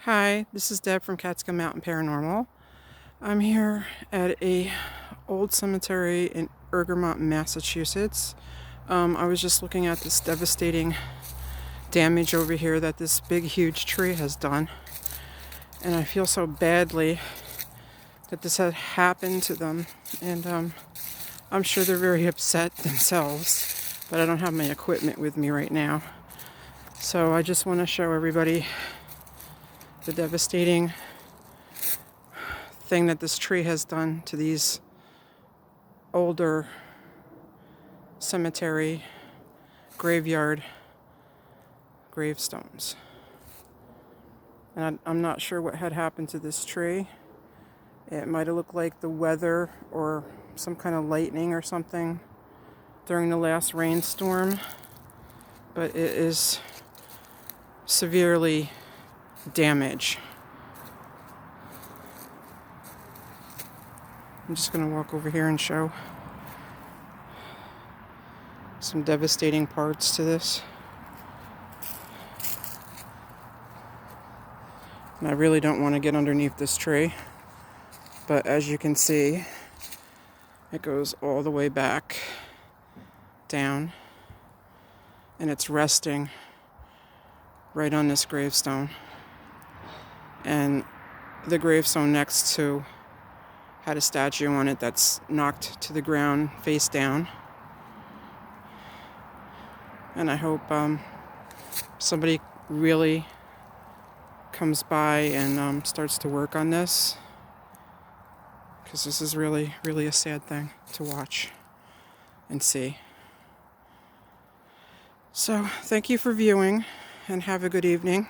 Hi, this is Deb from Catskill Mountain Paranormal. I'm here at a old cemetery in Ergremont, Massachusetts. I was just looking at this devastating damage over here that this big, huge tree has done. And I feel so badly that this had happened to them. And I'm sure they're very upset themselves, but I don't have my equipment with me right now. So I just want to show everybody the devastating thing that this tree has done to these older cemetery graveyard gravestones. And I'm not sure what had happened to this tree. It might have looked like the weather or some kind of lightning or something during the last rainstorm, but it is severely damaged. I'm just going to walk over here and show some devastating parts to this. And I really don't want to get underneath this tree, but as you can see, it goes all the way back down, and it's resting right on this gravestone. And the gravestone next to had a statue on it that's knocked to the ground face down. And I hope somebody really comes by and starts to work on this, because this is really, really a sad thing to watch and see. So thank you for viewing, and have a good evening.